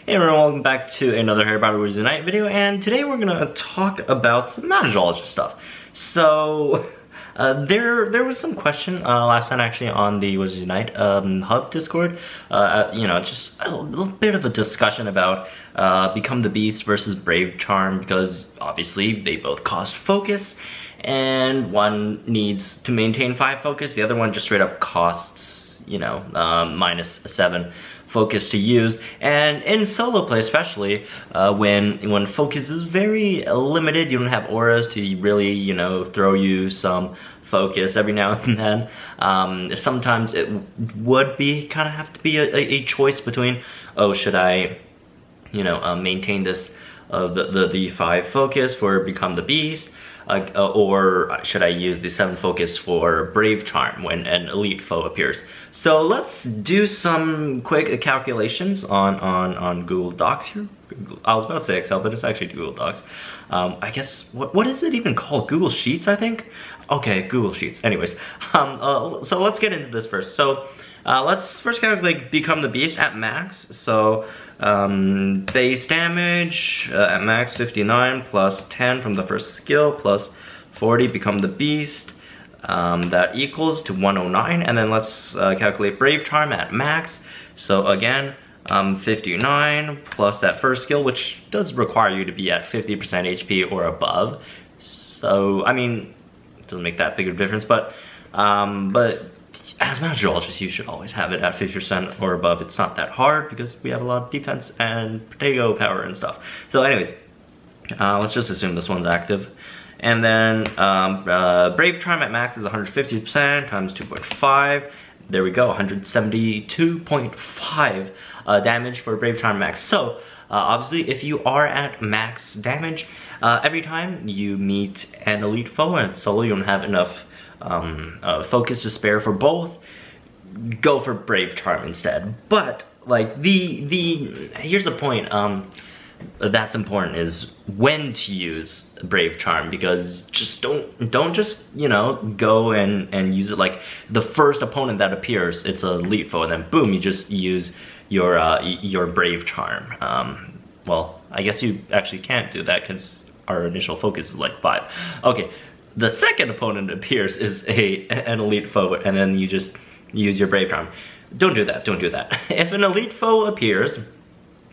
Hey everyone, welcome back to another Harry Potter Wizards Unite video, and today we're gonna talk about some Magizoologist stuff. So, there was some question last night actually on the Wizards Unite Hub Discord. Just a little bit of a discussion about Become the Beast versus Brave Charm, because obviously they both cost focus, and one needs to maintain 5 focus, the other one just straight up costs, -7 focus to use. And in solo play especially, when focus is very limited, you don't have auras to really, throw you some focus every now and then. Sometimes it would have to be a choice between, oh, should I, maintain this, the 5 focus for Become the Beast, or should I use the 7 focus for Brave Charm when an elite foe appears? So let's do some quick calculations on Google Docs here. I was about to say Excel, but it's actually Google Docs. I guess, what is it even called? Google Sheets, I think? Okay, Google Sheets. Anyways, so let's get into this first. So let's first calculate Become the Beast at max. So base damage at max 59 plus 10 from the first skill plus 40 Become the Beast. That equals to 109. And then let's calculate Brave Charm at max. So again, 59 plus that first skill, which does require you to be at 50% HP or above. So I mean, it doesn't make that big of a difference, but as Magizoologists, you should always have it at 50% or above. It's not that hard because we have a lot of defense and potato power and stuff. So anyways, let's just assume this one's active. And then Brave Charm at max is 150% times 2.5. There we go, 172.5 damage for Brave Charm max. So obviously, if you are at max damage, every time you meet an elite foe and solo, you don't have enough focus to spare for both, go for Brave Charm instead. But like here's the point that's important, is when to use Brave Charm, because just don't just go and use it like the first opponent that appears, it's an elite foe, and then boom, you just use your Brave Charm. Well, I guess you actually can't do that because our initial focus is like 5. Okay, the second opponent appears is an elite foe, and then you just use your Brave Charm. Don't do that, don't do that. If an elite foe appears,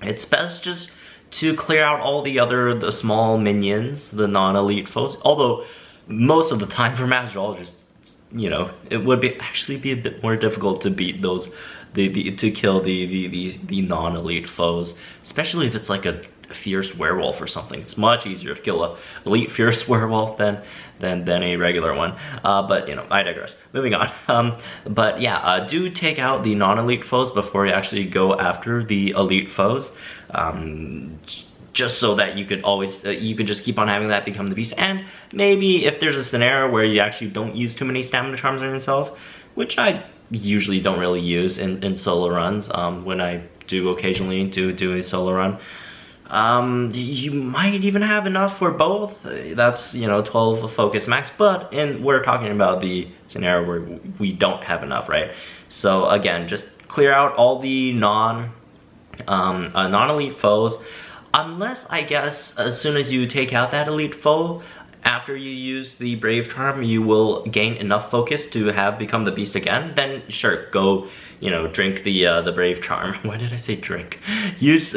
it's best just to clear out all the small minions, the non-elite foes. Although, most of the time for Magizoologists, it would actually be a bit more difficult to beat those, to kill the non-elite foes. Especially if it's like a fierce werewolf or something. It's much easier to kill a elite fierce werewolf than a regular one. But I digress. Moving on. But yeah, do take out the non-elite foes before you actually go after the elite foes. Just so that you could always you could just keep on having that Become the Beast. And maybe if there's a scenario where you actually don't use too many stamina charms on yourself, which I usually don't really use in solo runs, when I do occasionally do a solo run, you might even have enough for both. That's 12 focus max, but we're talking about the scenario where we don't have enough, right? So again, just clear out all the non-elite foes, unless I guess as soon as you take out that elite foe, after you use the Brave Charm, you will gain enough focus to have Become the Beast again. Then sure, go drink the Brave Charm. Why did I say drink?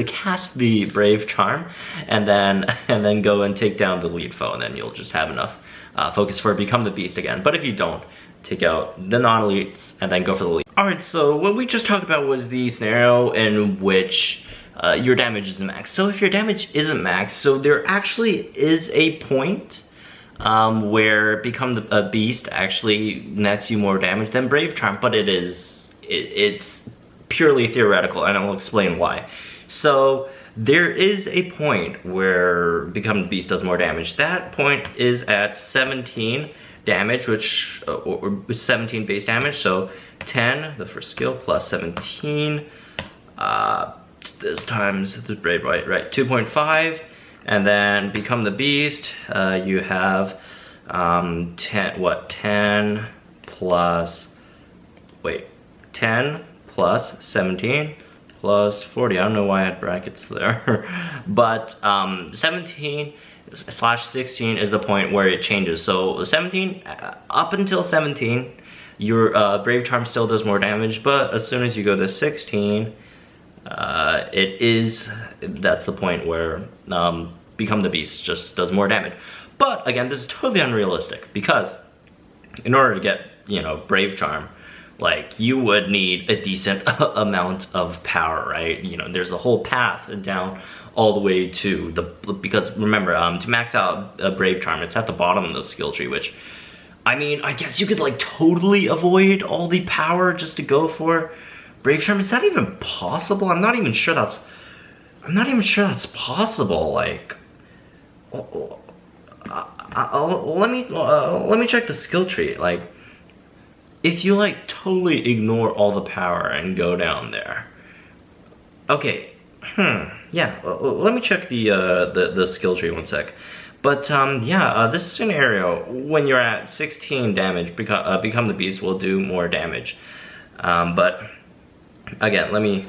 Cast the Brave Charm, and then go and take down the elite foe, and then you'll just have enough focus for Become the Beast again. But if you don't, take out the non-elites and then go for the elite. Alright, so what we just talked about was the scenario in which your damage isn't max. So if your damage isn't max, so there actually is a point where Become the Beast actually nets you more damage than Brave Charm, but it's purely theoretical, and I'll explain why. So there is a point where Become the Beast does more damage. That point is at 17 damage, which or 17 base damage. So 10 the first skill plus 17 this times the Brave, right 2.5, and then Become the Beast, you have 10 plus 10 plus 17 plus 40. I don't know why I had brackets there. But 17/16 is the point where it changes. So 17, up until 17, your Brave Charm still does more damage, but as soon as you go to 16, that's the point where Become the Beast just does more damage. But again, this is totally unrealistic because in order to get, you know, Brave Charm, like, you would need a decent amount of power, right? You know, there's a whole path down all the way to because remember, to max out a Brave Charm, it's at the bottom of the skill tree, which, I mean, I guess you could like totally avoid all the power just to go for Brave Charm. Is that even possible? I'm not even sure that's possible. Like, let me check the skill tree. Like, if you like totally ignore all the power and go down there. Okay, yeah, let me check the skill tree one sec. But yeah, this scenario, when you're at 16 damage, Become the Beast will do more damage. But again, let me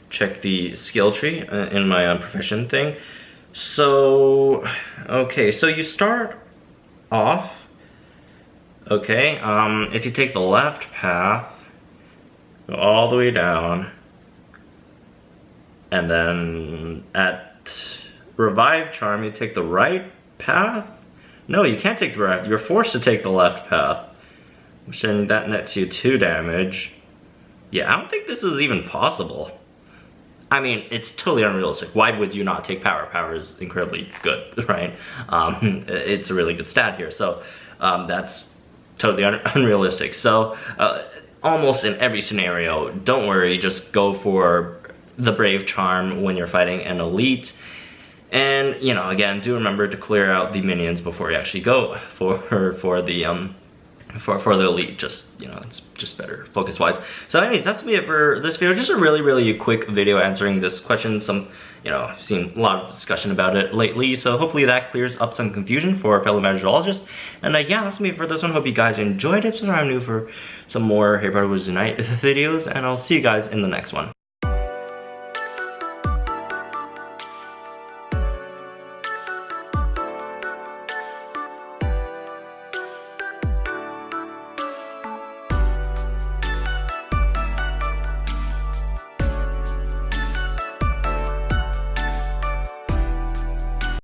check the skill tree in my profession thing. So, okay, so you start off, okay, if you take the left path, go all the way down, and then at Revive Charm, you take the right path? No, you can't take the right, you're forced to take the left path, which then that nets you 2 damage. Yeah, I don't think this is even possible. I mean, it's totally unrealistic. Why would you not take power? Power is incredibly good, right? It's a really good stat here, so that's totally unrealistic. So almost in every scenario, don't worry, just go for the Brave Charm when you're fighting an elite. And, you know, again, do remember to clear out the minions before you actually go for the elite. Just, you know, it's just better focus wise. So anyways, that's it for this video. Just a really quick video answering this question. Some, you know, I've seen a lot of discussion about it lately, so hopefully that clears up some confusion for our fellow Magizoologists. And yeah, that's it for this one. Hope you guys enjoyed it. So I'm new for some more Harry Potter Wizards Unite videos, and I'll see you guys in the next one.